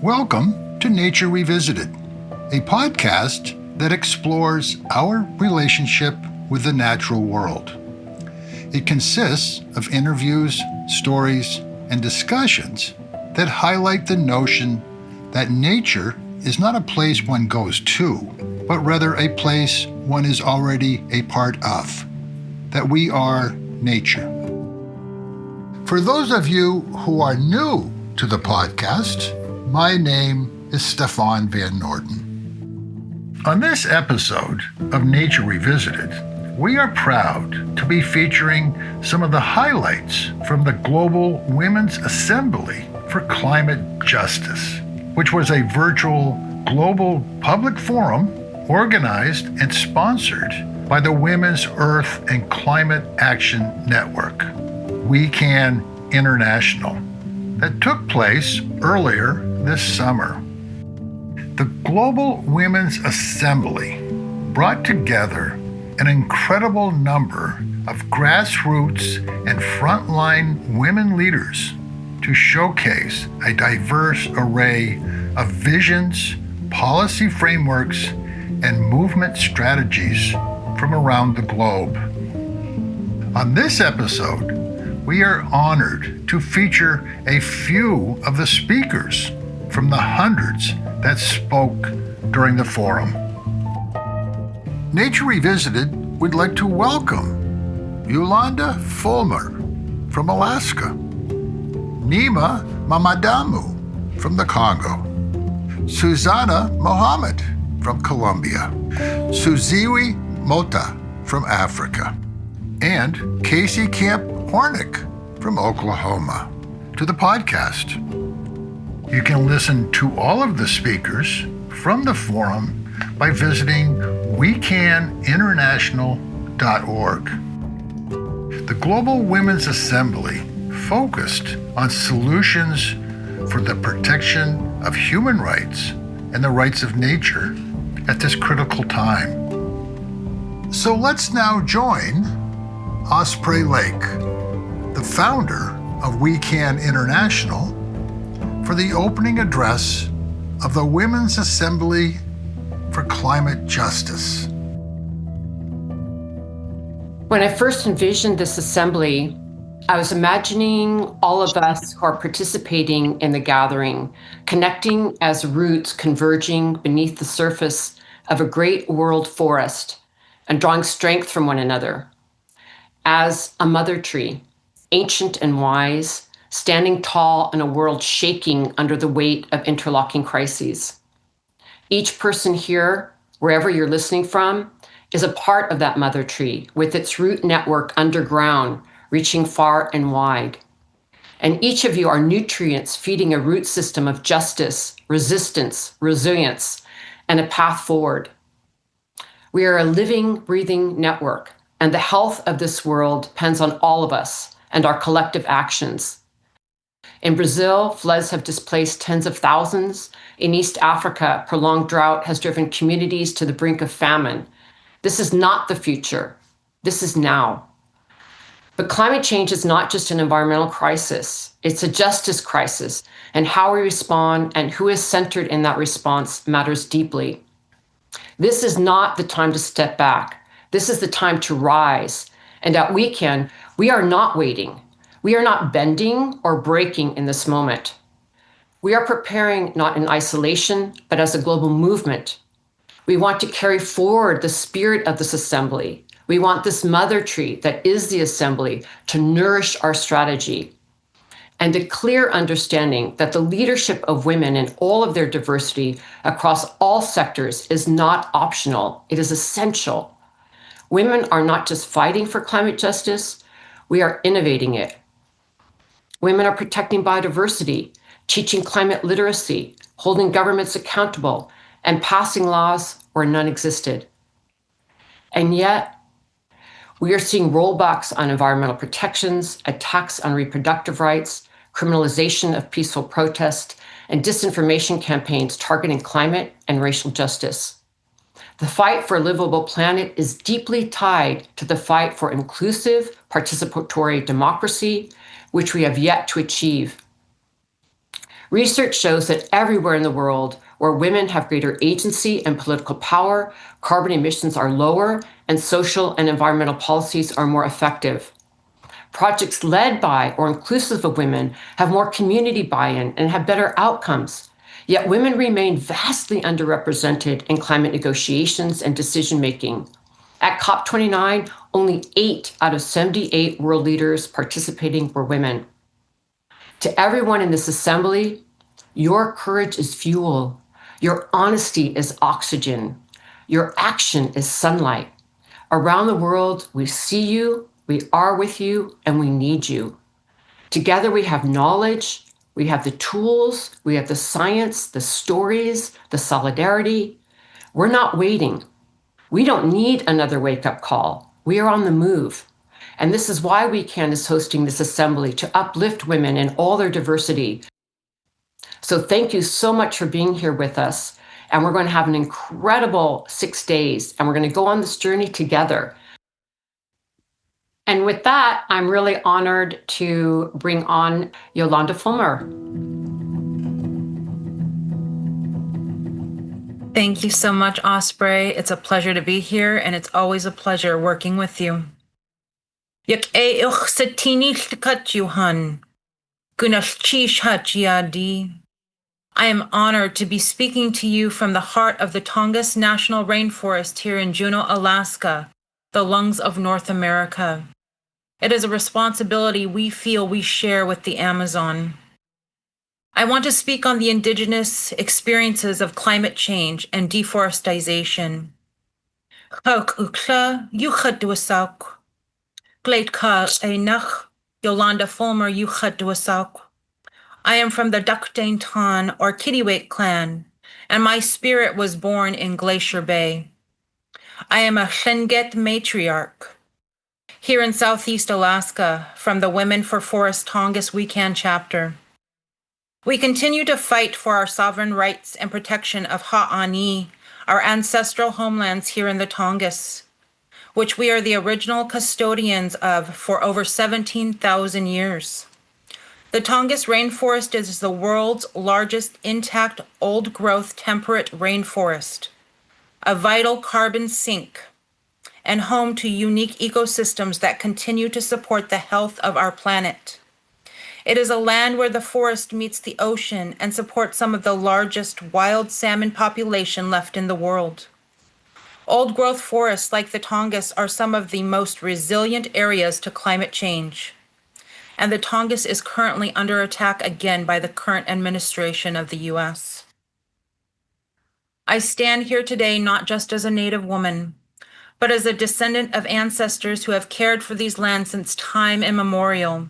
Welcome to Nature Revisited, a podcast that explores our relationship with the natural world. It consists of interviews, stories, and discussions that highlight the notion that nature is not a place one goes to, but rather a place one is already a part of, that we are nature. For those of you who are new to the podcast, my name is Stefan Van Noorden. On this episode of Nature Revisited, we are proud to be featuring some of the highlights from the Global Women's Assembly for Climate Justice, which was a virtual global public forum organized and sponsored by the Women's Earth and Climate Action Network, WECAN International, that took place earlier this summer. The Global Women's Assembly brought together an incredible number of grassroots and frontline women leaders to showcase a diverse array of visions, policy frameworks, and movement strategies from around the globe. On this episode, we are honored to feature a few of the speakers from the hundreds that spoke during the forum. Nature Revisited would like to welcome Yolanda Fulmer from Alaska, Nima Mamadamu from the Congo, Susanna Mohammed from Colombia, Suziwi Mota from Africa, and Casey Camp Hornick from Oklahoma to the podcast. You can listen to all of the speakers from the forum by visiting wecaninternational.org. The Global Women's Assembly focused on solutions for the protection of human rights and the rights of nature at this critical time. So let's now join Osprey Lake, the founder of WECAN International, for the opening address of the Women's Assembly for Climate Justice. When I first envisioned this assembly, I was imagining all of us who are participating in the gathering, connecting as roots converging beneath the surface of a great world forest and drawing strength from one another. As a mother tree, ancient and wise, standing tall in a world shaking under the weight of interlocking crises. Each person here, wherever you're listening from, is a part of that mother tree with its root network underground, reaching far and wide. And each of you are nutrients feeding a root system of justice, resistance, resilience, and a path forward. We are a living, breathing network, and the health of this world depends on all of us and our collective actions. In Brazil, floods have displaced tens of thousands. In East Africa, prolonged drought has driven communities to the brink of famine. This is not the future. This is now. But climate change is not just an environmental crisis. It's a justice crisis, and how we respond and who is centered in that response matters deeply. This is not the time to step back. This is the time to rise. And at WECAN, we are not waiting. We are not bending or breaking in this moment. We are preparing not in isolation, but as a global movement. We want to carry forward the spirit of this assembly. We want this mother tree that is the assembly to nourish our strategy. And a clear understanding that the leadership of women in all of their diversity across all sectors is not optional, it is essential. Women are not just fighting for climate justice, we are innovating it. Women are protecting biodiversity, teaching climate literacy, holding governments accountable, and passing laws where none existed. And yet, we are seeing rollbacks on environmental protections, attacks on reproductive rights, criminalization of peaceful protest, and disinformation campaigns targeting climate and racial justice. The fight for a livable planet is deeply tied to the fight for inclusive, participatory democracy, which we have yet to achieve. Research shows that everywhere in the world where women have greater agency and political power, carbon emissions are lower and social and environmental policies are more effective. Projects led by or inclusive of women have more community buy-in and have better outcomes. Yet women remain vastly underrepresented in climate negotiations and decision-making. At COP29, only 8 out of 78 world leaders participating were women. To everyone in this assembly, your courage is fuel. Your honesty is oxygen. Your action is sunlight. Around the world, we see you, we are with you, and we need you. Together, we have knowledge, we have the tools, we have the science, the stories, the solidarity. We're not waiting. We don't need another wake-up call. We are on the move. And this is why WECAN is hosting this assembly, to uplift women in all their diversity. So thank you so much for being here with us. And we're going to have an incredible 6 days, and we're going to go on this journey together. And with that, I'm really honored to bring on Yolanda Fulmer. Thank you so much, Osprey. It's a pleasure to be here, and it's always a pleasure working with you. I am honored to be speaking to you from the heart of the Tongass National Rainforest here in Juneau, Alaska, the lungs of North America. It is a responsibility we feel we share with the Amazon. I want to speak on the indigenous experiences of climate change and deforestation. Yolanda Fulmer, I am from the Dukdainton or Kittiwake clan, and my spirit was born in Glacier Bay. I am a Tlingit matriarch. Here in Southeast Alaska, from the Women for Forest Tongass WECAN chapter. We continue to fight for our sovereign rights and protection of Ha'ani, our ancestral homelands here in the Tongass, which we are the original custodians of for over 17,000 years. The Tongass rainforest is the world's largest intact old-growth temperate rainforest, a vital carbon sink, and home to unique ecosystems that continue to support the health of our planet. It is a land where the forest meets the ocean and supports some of the largest wild salmon population left in the world. Old-growth forests like the Tongass are some of the most resilient areas to climate change. And the Tongass is currently under attack again by the current administration of the U.S. I stand here today not just as a Native woman, but as a descendant of ancestors who have cared for these lands since time immemorial.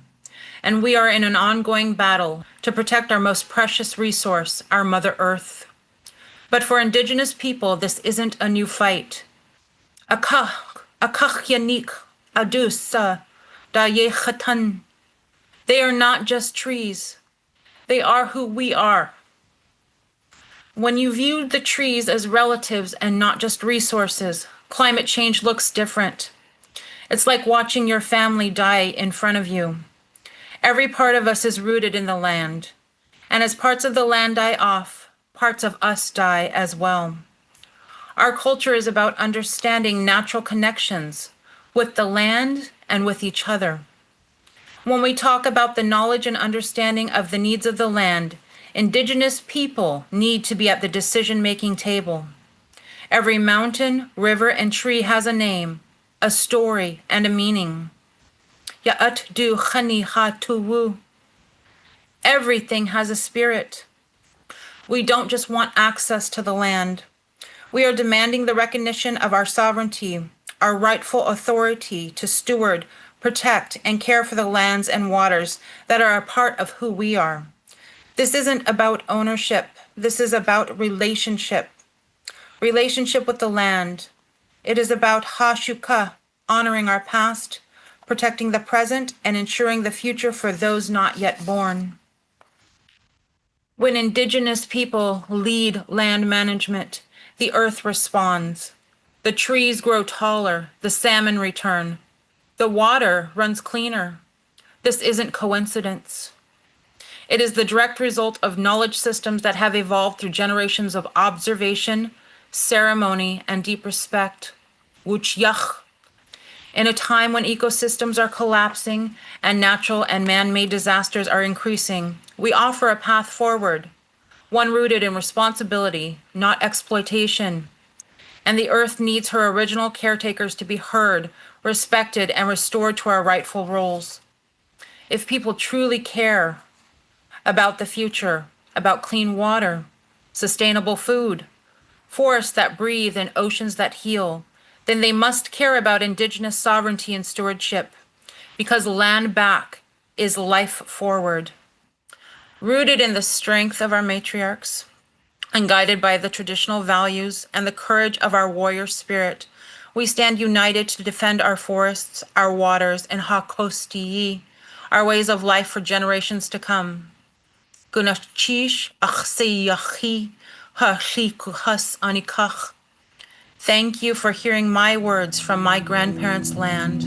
And we are in an ongoing battle to protect our most precious resource, our Mother Earth. But for Indigenous people, this isn't a new fight. Akach adus da yechatan. They are not just trees. They are who we are. When you view the trees as relatives and not just resources, climate change looks different. It's like watching your family die in front of you. Every part of us is rooted in the land. And as parts of the land die off, parts of us die as well. Our culture is about understanding natural connections with the land and with each other. When we talk about the knowledge and understanding of the needs of the land, Indigenous people need to be at the decision-making table. Every mountain, river, and tree has a name, a story, and a meaning. Ya'at du khani ha tuwu. Everything has a spirit. We don't just want access to the land. We are demanding the recognition of our sovereignty, our rightful authority to steward, protect, and care for the lands and waters that are a part of who we are. This isn't about ownership. This is about relationship. Relationship with the land. It is about ha-shuka, honoring our past, protecting the present, and ensuring the future for those not yet born. When Indigenous people lead land management, the earth responds. The trees grow taller, the salmon return. The water runs cleaner. This isn't coincidence. It is the direct result of knowledge systems that have evolved through generations of observation, ceremony, and deep respect. Wuch'yach. In a time when ecosystems are collapsing and natural and man-made disasters are increasing, we offer a path forward, one rooted in responsibility, not exploitation. And the earth needs her original caretakers to be heard, respected, and restored to our rightful roles. If people truly care about the future, about clean water, sustainable food, forests that breathe, and oceans that heal, then they must care about Indigenous sovereignty and stewardship, because land back is life forward. Rooted in the strength of our matriarchs and guided by the traditional values and the courage of our warrior spirit, we stand united to defend our forests, our waters, and Hakostiyi, our ways of life for generations to come. Gunachish achseyachi hashikuhas anikach. Thank you for hearing my words from my grandparents' land.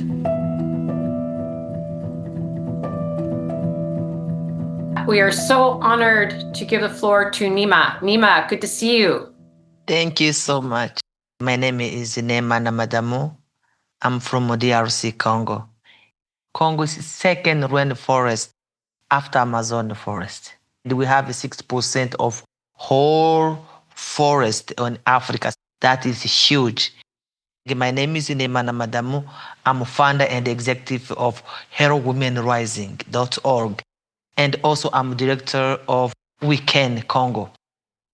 We are so honored to give the floor to Nima. Nima, good to see you. Thank you so much. My name is Nema Namadamu. I'm from DRC, Congo. Congo is the second rainforest after Amazon forest. We have 6% of whole forest in Africa. That is huge. My name is Nema Namadamu. I'm founder and executive of HeroWomenRising.org. And also I'm director of WECAN Congo.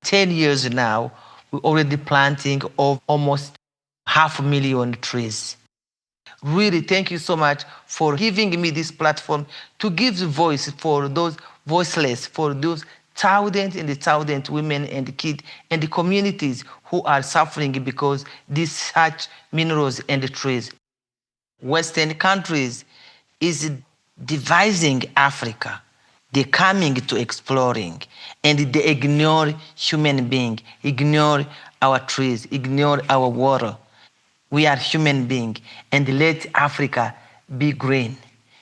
10 years now, we're already planting of almost 500,000 trees. Really, thank you so much for giving me this platform to give voice for those voiceless, for those thousands and thousands women and kids and the communities who are suffering because these such minerals and trees. Western countries is devising Africa. They're coming to exploring, and they ignore human being, ignore our trees, ignore our water. We are human beings, and let Africa be green,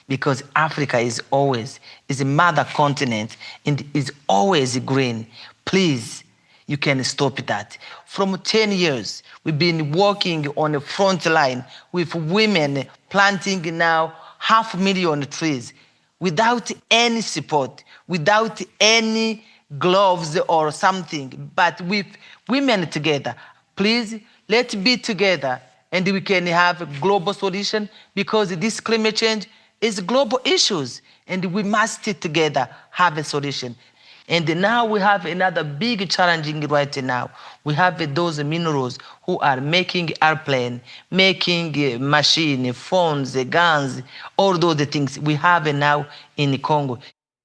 because Africa is a mother continent and is always green. Please, you can stop that. From 10 years, we've been working on the front line with women planting now 500,000 trees without any support, without any gloves or something, but with women together. Please, let's be together and we can have a global solution, because this climate change is global issues and we must together have a solution. And now we have another big challenging right now. We have those minerals who are making airplane, making machine, phones, guns, all those things we have now in Congo.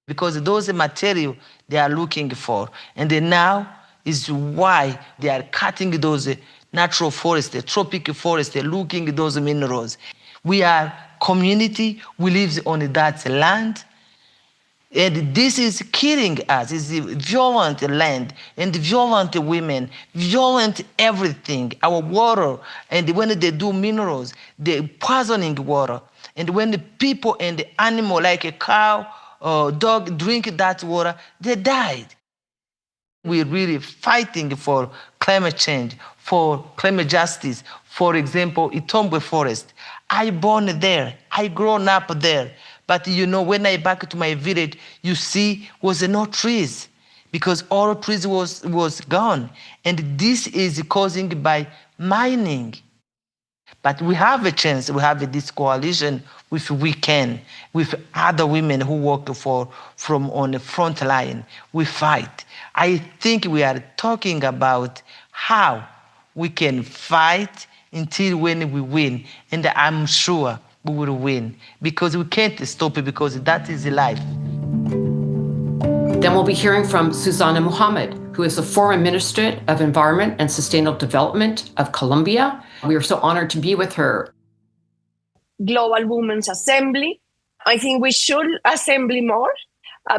Because those material they are looking for. And now is why they are cutting those natural forests, tropical forests, looking at those minerals. We are community, we live on that land. And this is killing us. It's a violent land and violent women, violent everything, our water. And when they do minerals, they're poisoning water. And when the people and the animal, like a cow or dog, drink that water, they died. We're really fighting for climate change, for climate justice. For example, Itombwe Forest. I born there, I grown up there. But when I back to my village, you see, was no trees, because all trees was gone. And this is causing by mining. But we have a chance, we have this coalition with WECAN, with other women who work from on the front line. We fight. I think we are talking about how we can fight until when we win. And I'm sure we will win, because we can't stop it, because that is life. Then we'll be hearing from Susanna Muhammad, who is the former Minister of Environment and Sustainable Development of Colombia. We are so honored to be with her. Global Women's Assembly. I think we should assemble more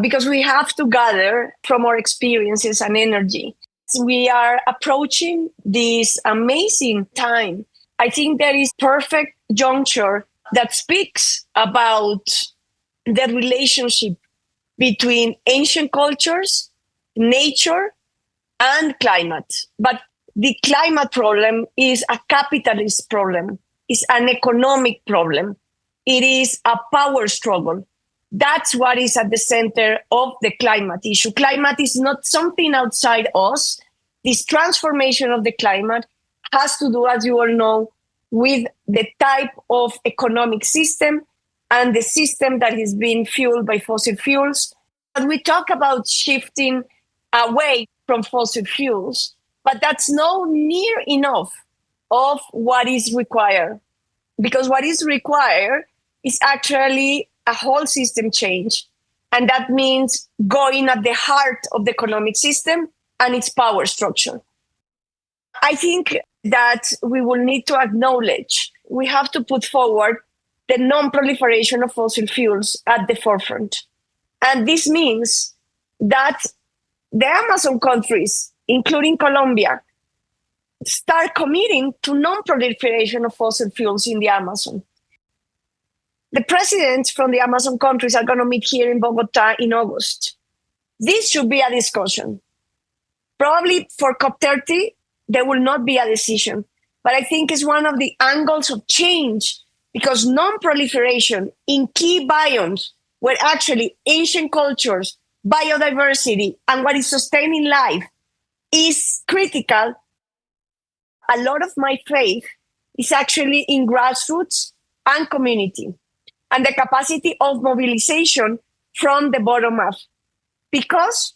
because we have to gather from our experiences and energy. We are approaching this amazing time. I think there is perfect juncture that speaks about the relationship between ancient cultures, nature, and climate. But the climate problem is a capitalist problem. It's an economic problem. It is a power struggle. That's what is at the center of the climate issue. Climate is not something outside us. This transformation of the climate has to do, as you all know, with the type of economic system and the system that is being fueled by fossil fuels. And we talk about shifting away from fossil fuels, but that's no near enough of what is required. Because what is required is actually a whole system change. And that means going at the heart of the economic system and its power structure. I think that we will need to acknowledge, we have to put forward the non-proliferation of fossil fuels at the forefront. And this means that the Amazon countries, including Colombia, start committing to non-proliferation of fossil fuels in the Amazon. The presidents from the Amazon countries are going to meet here in Bogota in August. This should be a discussion. Probably for COP30, there will not be a decision. But I think it's one of the angles of change, because non-proliferation in key biomes where actually ancient cultures, biodiversity, and what is sustaining life is critical. A lot of my faith is actually in grassroots and community and the capacity of mobilization from the bottom up, because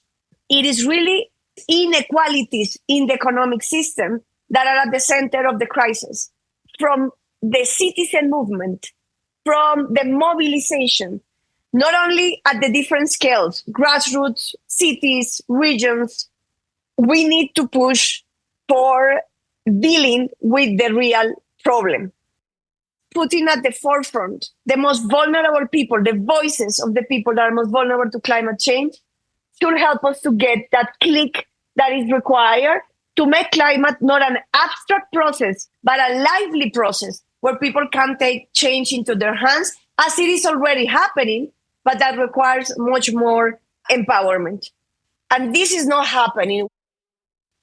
it is really inequalities in the economic system that are at the center of the crisis. From the citizen movement, from the mobilization, not only at the different scales, grassroots, cities, regions, we need to push for dealing with the real problem. Putting at the forefront the most vulnerable people, the voices of the people that are most vulnerable to climate change, should help us to get that click that is required to make climate not an abstract process, but a lively process where people can take change into their hands, as it is already happening, but that requires much more empowerment. And this is not happening.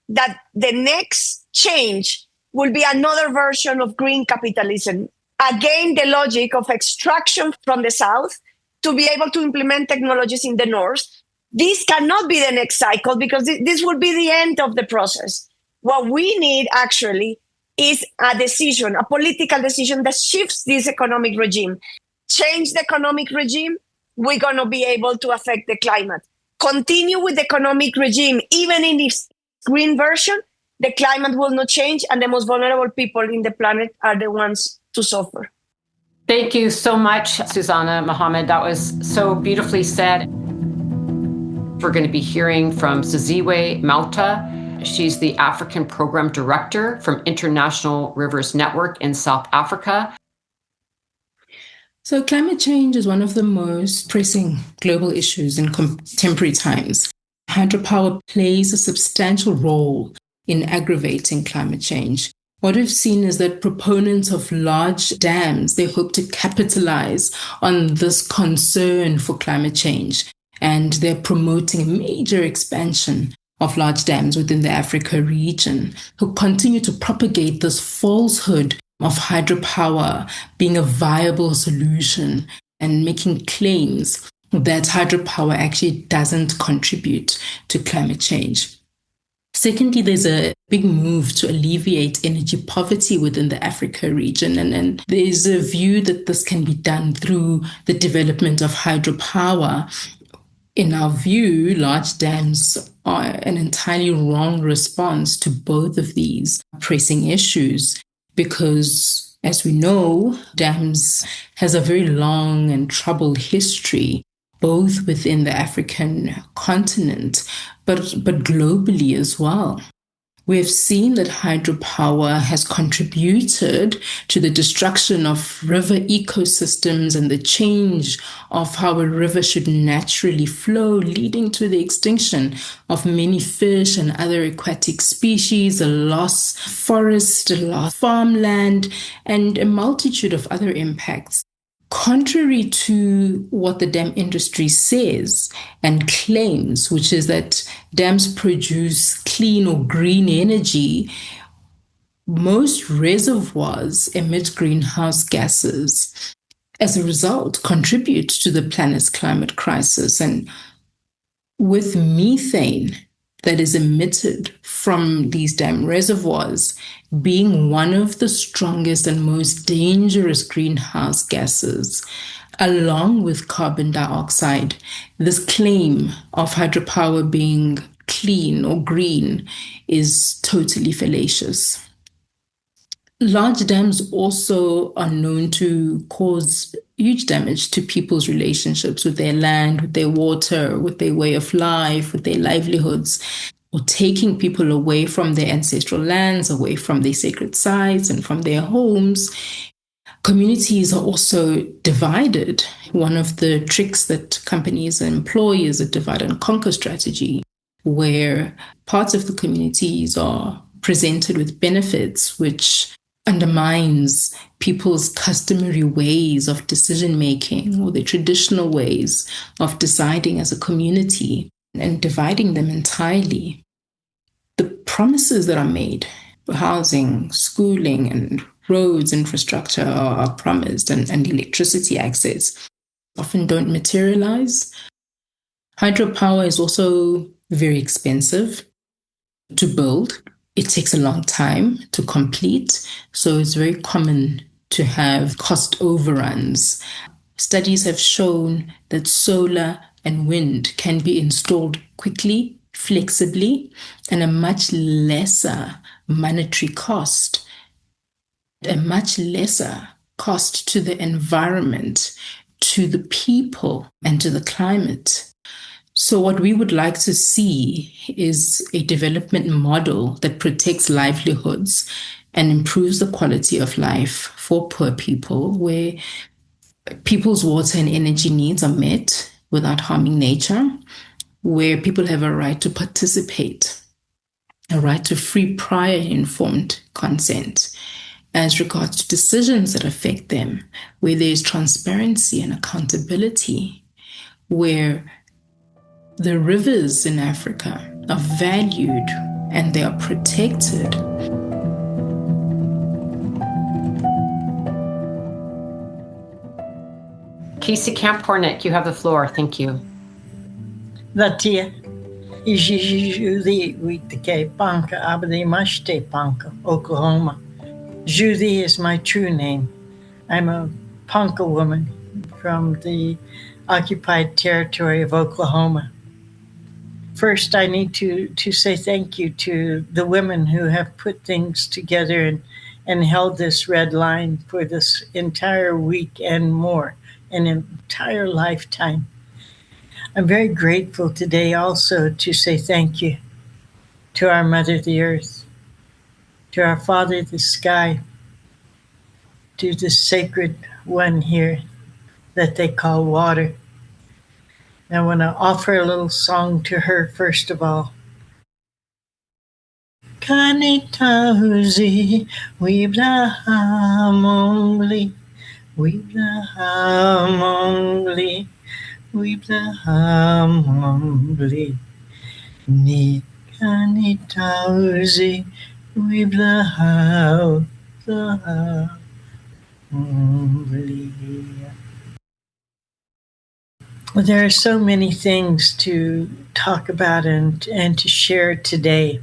That the next change will be another version of green capitalism. Again, the logic of extraction from the south to be able to implement technologies in the north. This cannot be the next cycle, because this will be the end of the process. What we need actually is a decision, a political decision that shifts this economic regime. Change the economic regime, we're going to be able to affect the climate. Continue with the economic regime, even in its green version, the climate will not change, and the most vulnerable people in the planet are the ones to suffer. Thank you so much, Susana Mohammed. That was so beautifully said. We're going to be hearing from Ziziwe Mauta. She's the African Program Director from International Rivers Network in South Africa. So climate change is one of the most pressing global issues in contemporary times. Hydropower plays a substantial role in aggravating climate change. What we've seen is that proponents of large dams, they hope to capitalize on this concern for climate change, and they're promoting a major expansion of large dams within the Africa region, who continue to propagate this falsehood of hydropower being a viable solution and making claims that hydropower actually doesn't contribute to climate change. Secondly, there's a big move to alleviate energy poverty within the Africa region. And there's a view that this can be done through the development of hydropower. In our view, large dams are an entirely wrong response to both of these pressing issues, because, as we know, dams has a very long and troubled history, both within the African continent, but globally as well. We have seen that hydropower has contributed to the destruction of river ecosystems and the change of how a river should naturally flow, leading to the extinction of many fish and other aquatic species, a lost forest, a lost farmland, and a multitude of other impacts. Contrary to what the dam industry says and claims, which is that dams produce clean or green energy, most reservoirs emit greenhouse gases. As a result, contribute to the planet's climate crisis. And with methane that is emitted from these dam reservoirs being one of the strongest and most dangerous greenhouse gases, along with carbon dioxide, this claim of hydropower being clean or green is totally fallacious. Large dams also are known to cause huge damage to people's relationships with their land, with their water, with their way of life, with their livelihoods, or taking people away from their ancestral lands, away from their sacred sites and from their homes. Communities are also divided. One of the tricks that companies employ is a divide and conquer strategy, where parts of the communities are presented with benefits which undermines people's customary ways of decision-making or their traditional ways of deciding as a community, and dividing them entirely. The promises that are made for housing, schooling, and roads infrastructure are promised, and electricity access often don't materialize. Hydropower is also very expensive to build. It takes a long time to complete, so it's very common to have cost overruns. Studies have shown that solar and wind can be installed quickly, flexibly, and a much lesser monetary cost, a much lesser cost to the environment, to the people, and to the climate. So what we would like to see is a development model that protects livelihoods and improves the quality of life for poor people, where people's water and energy needs are met without harming nature, where people have a right to participate, a right to free, prior, informed consent as regards to decisions that affect them, where there's transparency and accountability, where the rivers in Africa are valued and they are protected. Casey Camp-Hornick, you have the floor. Thank you. Latia, Judy Panka, Abadi Mashte Panka, Oklahoma. Judy is my true name. I'm a Ponca woman from the occupied territory of Oklahoma. First, I need to say thank you to the women who have put things together and held this red line for this entire week and more, an entire lifetime. I'm very grateful today also to say thank you to our Mother, the Earth, to our Father, the Sky, to the sacred one here that they call water. I want to offer a little song to her first of all. Kanitauzi, Wiblahamongli, Wiblahamongli, Wiblahamongli, Ni Kanitauzi, Wiblahamongli. Well, there are so many things to talk about and to share today.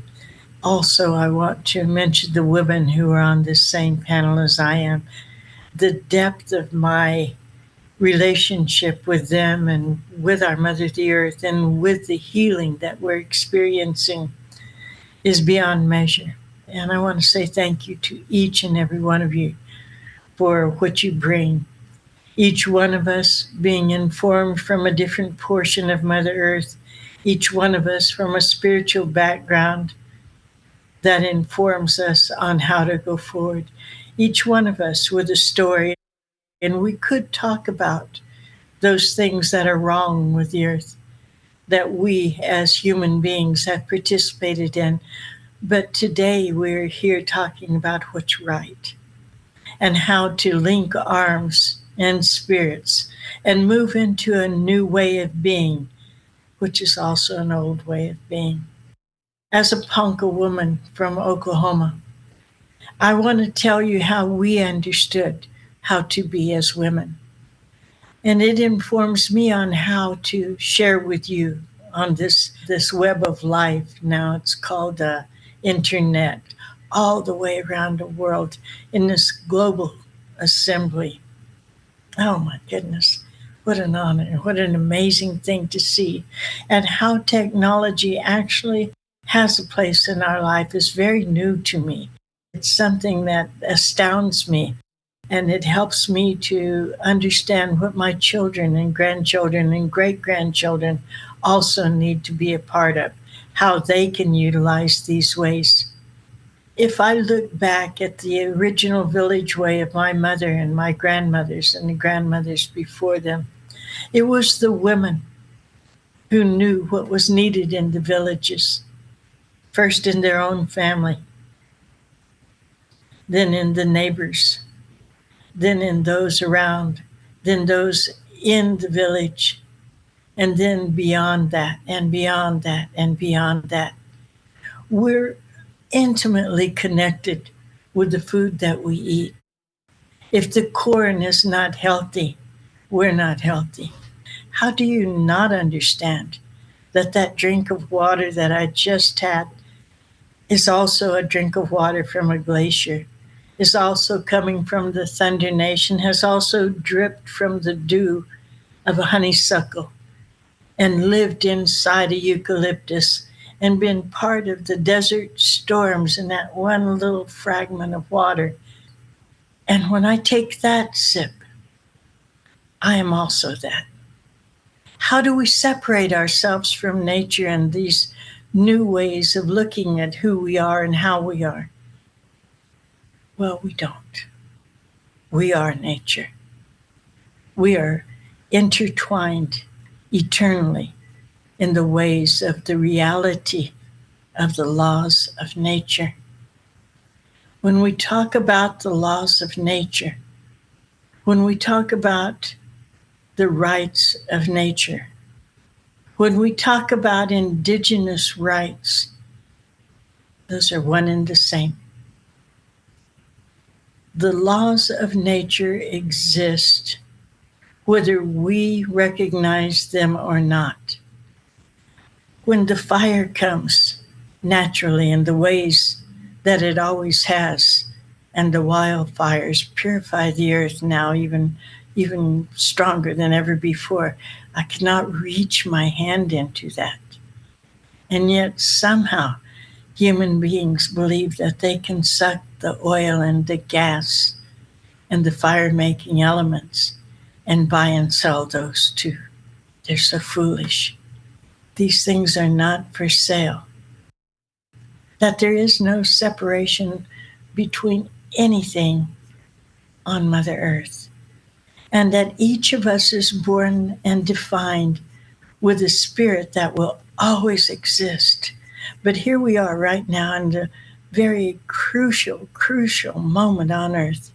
Also, I want to mention the women who are on this same panel as I am. The depth of my relationship with them and with our Mother the Earth and with the healing that we're experiencing is beyond measure. And I want to say thank you to each and every one of you for what you bring. Each one of us being informed from a different portion of Mother Earth, each one of us from a spiritual background that informs us on how to go forward. Each one of us with a story. And we could talk about those things that are wrong with the earth, that we as human beings have participated in. But today we're here talking about what's right and how to link arms and spirits and move into a new way of being, which is also an old way of being. As a Ponca woman from Oklahoma, I want to tell you how we understood how to be as women. And it informs me on how to share with you on this web of life. Now it's called internet, all the way around the world in this global assembly. Oh my goodness, what an honor, what an amazing thing to see. And how technology actually has a place in our life is very new to me. It's something that astounds me. And it helps me to understand what my children and grandchildren and great-grandchildren also need to be a part of, how they can utilize these ways. If I look back at the original village way of my mother and my grandmothers and the grandmothers before them, it was the women who knew what was needed in the villages, first in their own family, then in the neighbors, then in those around, then those in the village, and then beyond that, and beyond that, and beyond that. We're intimately connected with the food that we eat. If the corn is not healthy, we're not healthy. How do you not understand that that drink of water that I just had is also a drink of water from a glacier, is also coming from the Thunder Nation, has also dripped from the dew of a honeysuckle and lived inside a eucalyptus and been part of the desert storms in that one little fragment of water. And when I take that sip, I am also that. How do we separate ourselves from nature and these new ways of looking at who we are and how we are? Well, we don't. We are nature. We are intertwined eternally in the ways of the reality of the laws of nature. When we talk about the laws of nature, when we talk about the rights of nature, when we talk about indigenous rights, those are one and the same. The laws of nature exist whether we recognize them or not. When the fire comes naturally in the ways that it always has, and the wildfires purify the earth now even stronger than ever before, I cannot reach my hand into that. And yet somehow human beings believe that they can suck the oil and the gas and the fire-making elements and buy and sell those too. They're so foolish. These things are not for sale. That there is no separation between anything on Mother Earth. And that each of us is born and defined with a spirit that will always exist. But here we are right now in the very crucial moment on Earth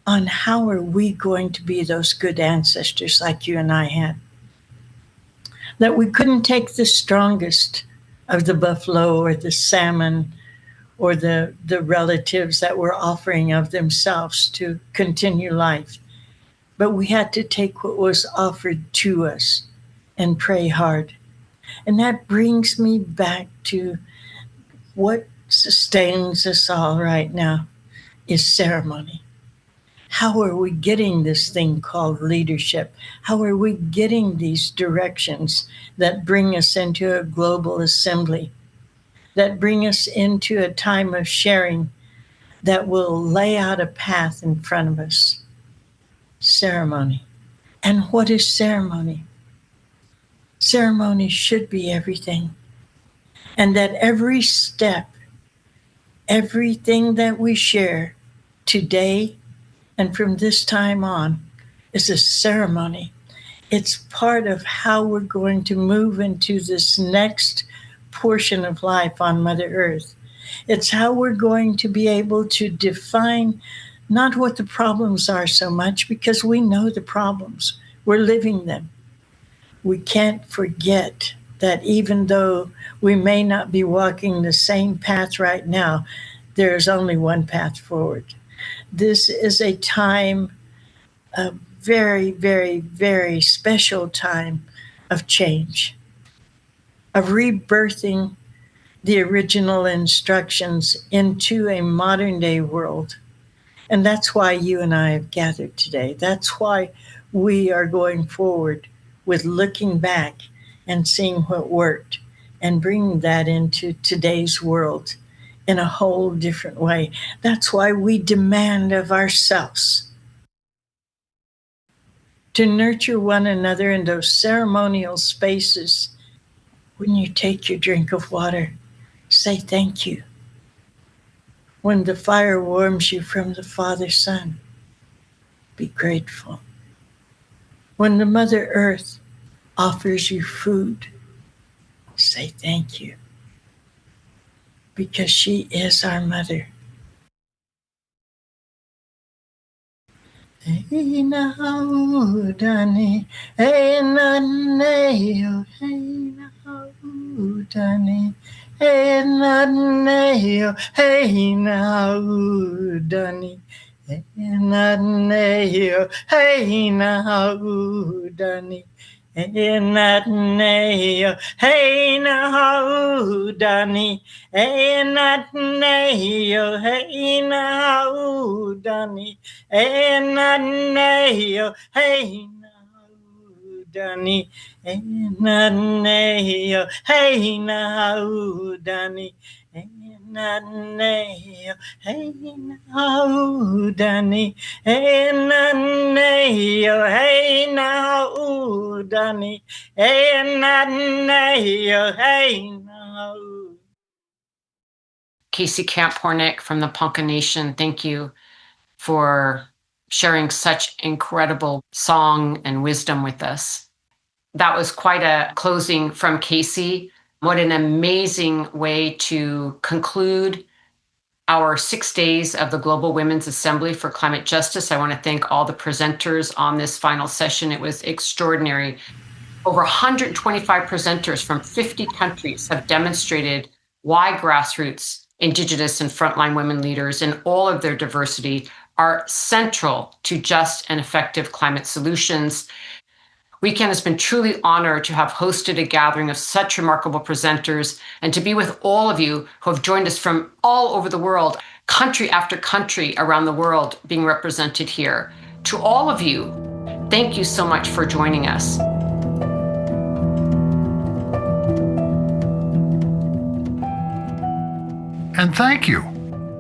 on how are we going to be those good ancestors like you and I had. That we couldn't take the strongest of the buffalo or the salmon or the relatives that were offering of themselves to continue life. But we had to take what was offered to us and pray hard. And that brings me back to what sustains us all right now is ceremony. How are we getting this thing called leadership? How are we getting these directions that bring us into a global assembly, that bring us into a time of sharing that will lay out a path in front of us? Ceremony. And what is ceremony? Ceremony should be everything. And that every step, everything that we share today and from this time on is a ceremony. It's part of how we're going to move into this next portion of life on Mother Earth. It's how we're going to be able to define not what the problems are so much, because we know the problems. We're living them. We can't forget that even though we may not be walking the same path right now, there's only one path forward. This is a time, a very, very, very special time of change, of rebirthing the original instructions into a modern day world. And that's why you and I have gathered today. That's why we are going forward with looking back and seeing what worked and bringing that into today's world in a whole different way. That's why we demand of ourselves to nurture one another in those ceremonial spaces. When you take your drink of water, say thank you. When the fire warms you from the Father Sun, be grateful. When the Mother Earth offers you food, say thank you. Because she is our mother. Hey now, Danny, hey now, hey now, Danny. Hey now, hey now, Danny. Hey now, hey now, Danny. Hey now, hey now, Danny. Hey now, hey now, Danny. Hey now, hey now, Danny. Hey now, hey now, Danny. Hey now, hey now, Danny. Hey now, hey now, Danny. Hey now, hey now. Casey Camp Hornick from the Ponca Nation, thank you for sharing such incredible song and wisdom with us. That was quite a closing from Casey. What an amazing way to conclude our 6 days of the Global Women's Assembly for Climate Justice. I want to thank all the presenters on this final session. It was extraordinary. Over 125 presenters from 50 countries have demonstrated why grassroots, Indigenous, and frontline women leaders in all of their diversity are central to just and effective climate solutions. WECAN has been truly honored to have hosted a gathering of such remarkable presenters and to be with all of you who have joined us from all over the world, country after country around the world being represented here. To all of you, thank you so much for joining us. And thank you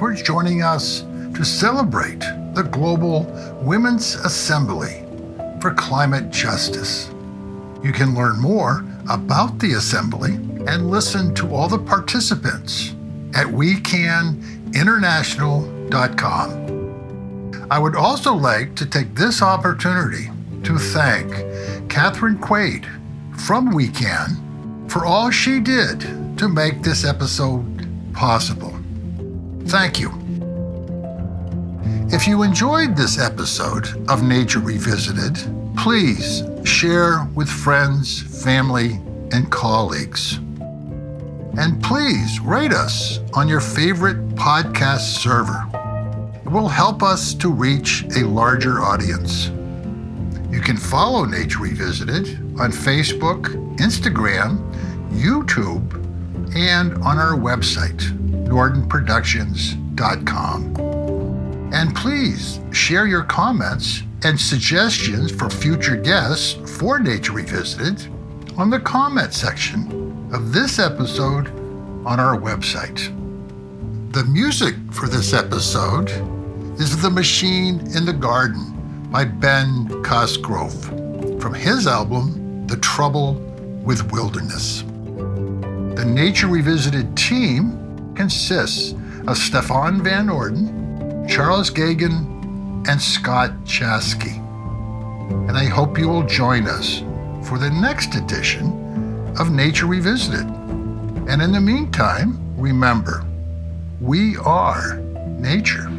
for joining us to celebrate the Global Women's Assembly for Climate Justice. You can learn more about the Assembly and listen to all the participants at wecaninternational.com. I would also like to take this opportunity to thank Catherine Quaid from WECAN for all she did to make this episode possible. Thank you. If you enjoyed this episode of Nature Revisited, please share with friends, family, and colleagues. And please rate us on your favorite podcast server. It will help us to reach a larger audience. You can follow Nature Revisited on Facebook, Instagram, YouTube, and on our website, nortonproductions.com. And please share your comments and suggestions for future guests for Nature Revisited on the comment section of this episode on our website. The music for this episode is The Machine in the Garden by Ben Cosgrove from his album, The Trouble with Wilderness. The Nature Revisited team consists of Stefan Van Orden, Charles Gagan, and Scott Chasky. And I hope you will join us for the next edition of Nature Revisited. And in the meantime, remember, we are nature.